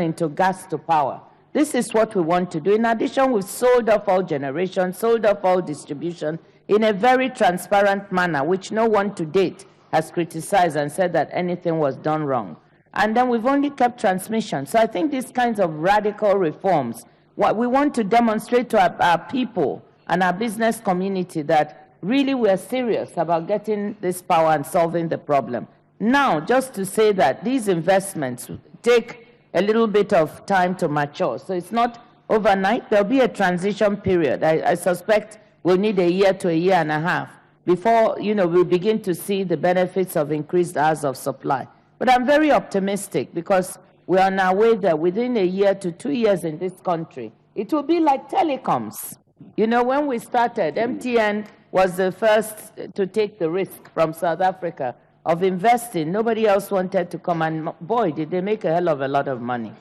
into gas to power. This is what we want to do. In addition, we've sold off all generation, sold off all distribution in a very transparent manner, which no one to date has criticized and said that anything was done wrong. And then we've only kept transmission. So I think these kinds of radical reforms, what we want to demonstrate to our people and our business community that really we're serious about getting this power and solving the problem. Now, just to say that these investments take a little bit of time to mature. So it's not overnight. There'll be a transition period. I suspect we'll need a year to a year and a half before, we begin to see the benefits of increased hours of supply. But I'm very optimistic because we're on our way there. Within a year to 2 years in this country, it will be like telecoms. When we started, MTN was the first to take the risk from South Africa of investing. Nobody else wanted to come, and boy, did they make a hell of a lot of money.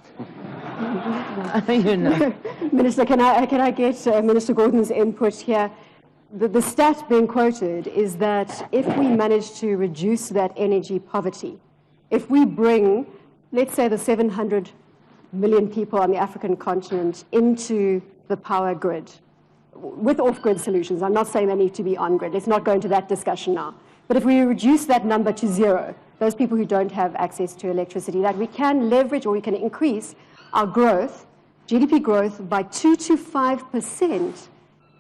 Minister, can I get Minister Gordhan's input here? The stat being quoted is that if we manage to reduce that energy poverty, if we bring, let's say, the 700 million people on the African continent into the power grid, with off-grid solutions, I'm not saying they need to be on-grid, let's not go into that discussion now. But if we reduce that number to zero, those people who don't have access to electricity, that we can leverage or we can increase our growth, GDP growth, by 2 to 5%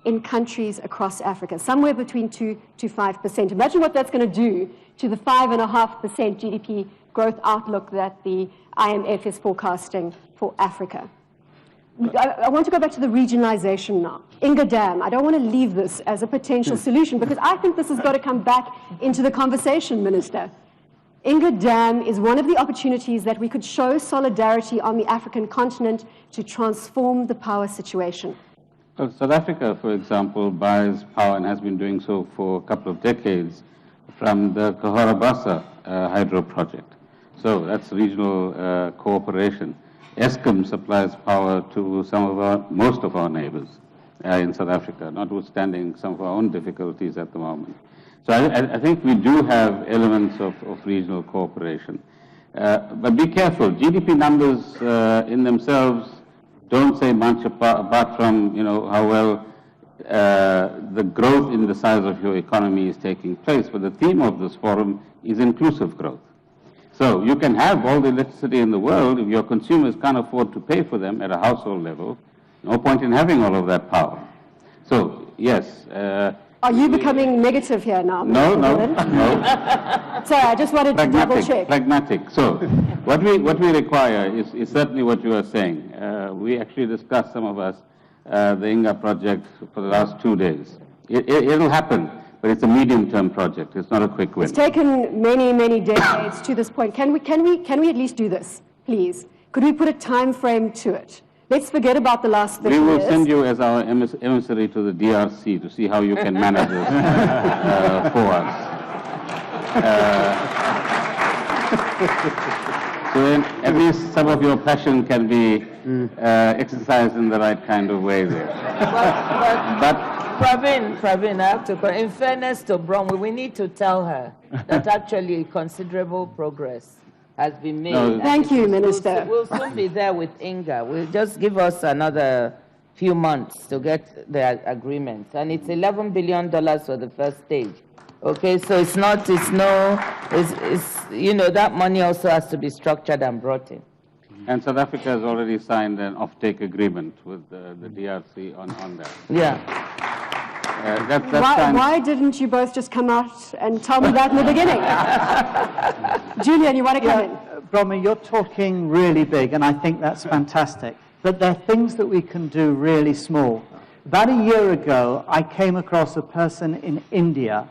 in countries across Africa, somewhere between 2 to 5%. Imagine what that's going to do to the 5.5% GDP growth outlook that the IMF is forecasting for Africa. I want to go back to the regionalization now. Inga Dam, I don't want to leave this as a potential solution because I think this has got to come back into the conversation, Minister. Inga Dam is one of the opportunities that we could show solidarity on the African continent to transform the power situation. Well, South Africa, for example, buys power and has been doing so for a couple of decades from the Kohorabasa hydro project. So that's regional cooperation. Eskom supplies power to most of our neighbors in South Africa, notwithstanding some of our own difficulties at the moment. So I think we do have elements of regional cooperation. But be careful, GDP numbers in themselves don't say much apart from, how well the growth in the size of your economy is taking place. But the theme of this forum is inclusive growth. So you can have all the electricity in the world. If your consumers can't afford to pay for them at a household level, no point in having all of that power. So, yes. Are you becoming negative here now? No. Sorry, I just wanted to double check. Pragmatic. So what we require is certainly what you are saying. We actually discussed, some of us, the Inga project for the last 2 days. It'll happen. But it's a medium-term project. It's not a quick win. It's taken many decades to this point. Can we at least do this, please? Could we put a time frame to it? Let's forget about the last 30 years. We will send you as our emissary to the DRC to see how you can manage this for us. So then at least some of your passion can be exercised in the right kind of way there. But Pravin, I have to, in fairness to Bromwell, we need to tell her that actually considerable progress has been made. No. Thank you, Minister. We'll soon be there with Inga. We'll just give us another few months to get the agreement. And it's $11 billion for the first stage. Okay, so it's that money also has to be structured and brought in. And South Africa has already signed an off-take agreement with the DRC on that. Yeah. Why didn't you both just come out and tell me that in the beginning? Julian, you want to come in? Bromwell, you're talking really big, and I think that's fantastic. But there are things that we can do really small. About a year ago, I came across a person in India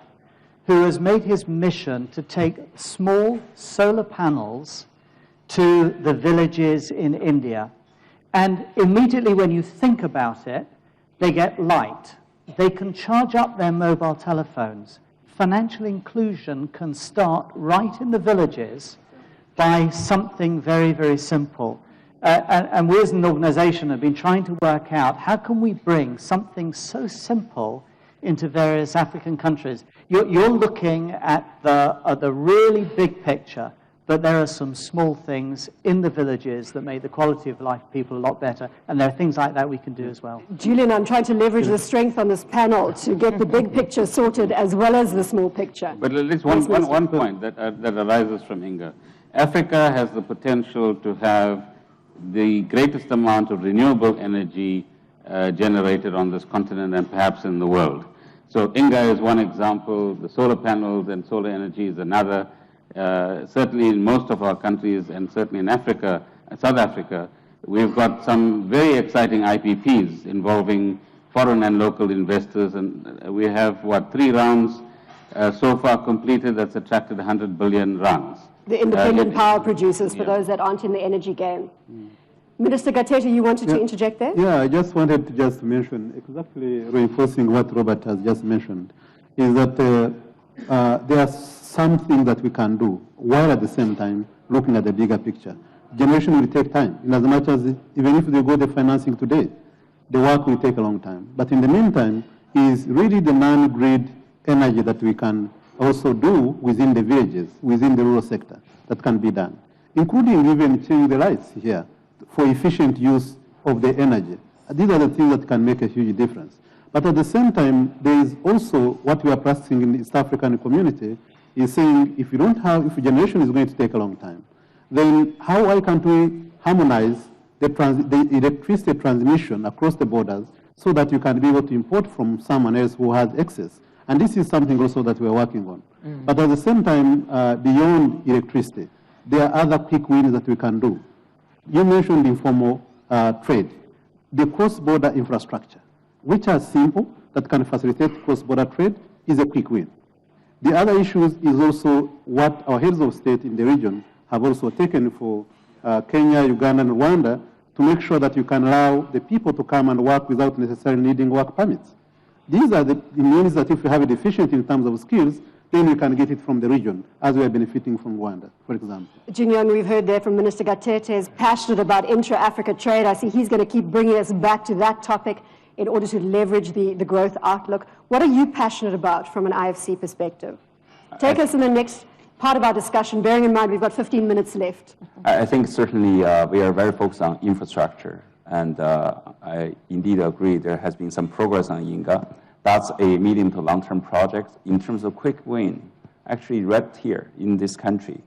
who has made his mission to take small solar panels to the villages in India. And immediately when you think about it, they get light. They can charge up their mobile telephones. Financial inclusion can start right in the villages by something very, very simple. And we as an organization have been trying to work out how can we bring something so simple into various African countries. You're looking at the really big picture. but there are some small things in the villages that make the quality of life of people a lot better, and there are things like that we can do as well. Julian, I'm trying to leverage the strength on this panel to get the big picture sorted as well as the small picture. But at least one point that arises from Inga. Africa has the potential to have the greatest amount of renewable energy generated on this continent and perhaps in the world. So Inga is one example, the solar panels and solar energy is another. Certainly in most of our countries and certainly in Africa, South Africa, we've got some very exciting IPPs involving foreign and local investors, and we have, 3 rounds so far completed that's attracted 100 billion rands. The independent power producers, for those that aren't in the energy game. Minister Gatete, you wanted to interject there? Yeah, I just wanted to just mention, exactly reinforcing what Robert has just mentioned, is that there are some things that we can do while at the same time looking at the bigger picture. Generation will take time, in as much as even if they go the financing today, the work will take a long time. But in the meantime, is really the non-grid energy that we can also do within the villages, within the rural sector, that can be done, including even changing the lights here for efficient use of the energy. These are the things that can make a huge difference. But at the same time, there is also what we are practicing in the East African community, is saying if generation is going to take a long time, then why can't we harmonize the electricity transmission across the borders so that you can be able to import from someone else who has excess? And this is something also that we're working on. But at the same time, beyond electricity, there are other quick wins that we can do. You mentioned informal trade, the cross-border infrastructure, which are simple, that can facilitate cross-border trade, is a quick win. The other issues is also what our heads of state in the region have also taken for Kenya, Uganda, and Rwanda to make sure that you can allow the people to come and work without necessarily needing work permits. These are the means that if you have it efficient in terms of skills, then you can get it from the region, as we are benefiting from Rwanda, for example. Jin-Yong, we've heard there from Minister Gatete, is passionate about intra-Africa trade. I see he's going to keep bringing us back to that topic in order to leverage the growth outlook. What are you passionate about from an IFC perspective? Take us in the next part of our discussion, bearing in mind we've got 15 minutes left. I think certainly we are very focused on infrastructure, and I indeed agree there has been some progress on INGA. That's a medium to long-term project. In terms of quick win, actually right here in this country,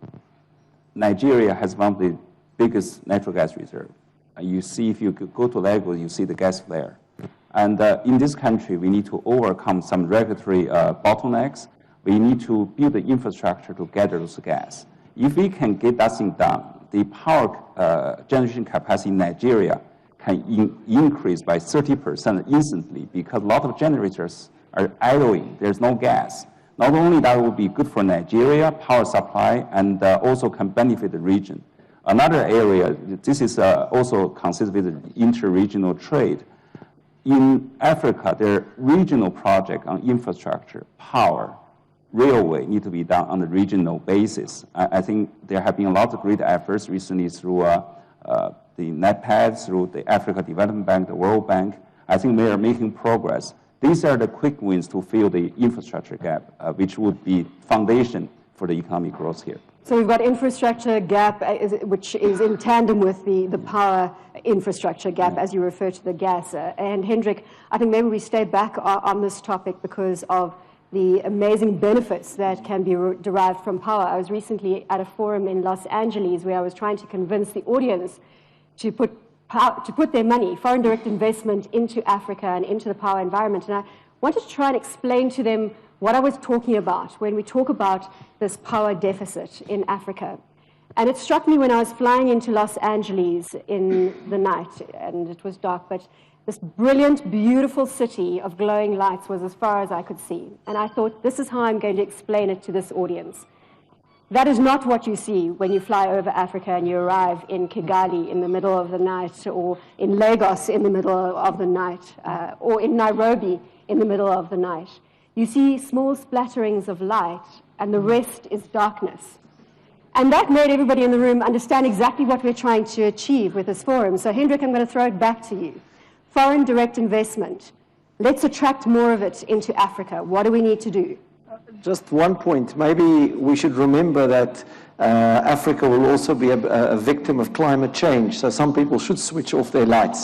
Nigeria has one of the biggest natural gas reserves. You see, if you go to Lagos, you see the gas flare. And in this country, we need to overcome some regulatory bottlenecks. We need to build the infrastructure to gather those gas. If we can get that thing done, the power generation capacity in Nigeria can increase by 30% instantly, because a lot of generators are idling. There's no gas. Not only that will be good for Nigeria, power supply, and also can benefit the region. Another area, this is also consistent with inter-regional trade. In Africa, there are regional projects on infrastructure, power, railway need to be done on a regional basis. I think there have been a lot of great efforts recently through the NEPAD, through the Africa Development Bank, the World Bank. I think they are making progress. These are the quick wins to fill the infrastructure gap, which would be foundation for the economic growth here. So we've got infrastructure gap, which is in tandem with the power infrastructure gap, as you refer to the gas. And Hendrik, I think maybe we stay back on this topic because of the amazing benefits that can be derived from power. I was recently at a forum in Los Angeles where I was trying to convince the audience to put their money, foreign direct investment, into Africa and into the power environment. And I wanted to try and explain to them what I was talking about when we talk about this power deficit in Africa. And it struck me when I was flying into Los Angeles in the night, and it was dark, but this brilliant, beautiful city of glowing lights was as far as I could see. And I thought, this is how I'm going to explain it to this audience. That is not what you see when you fly over Africa and you arrive in Kigali in the middle of the night, or in Lagos in the middle of the night, or in Nairobi in the middle of the night. You see small splatterings of light, and the rest is darkness. And that made everybody in the room understand exactly what we're trying to achieve with this forum. So Hendrik, I'm going to throw it back to you. Foreign direct investment. Let's attract more of it into Africa. What do we need to do? Just one point. Maybe we should remember that Africa will also be a victim of climate change, so some people should switch off their lights.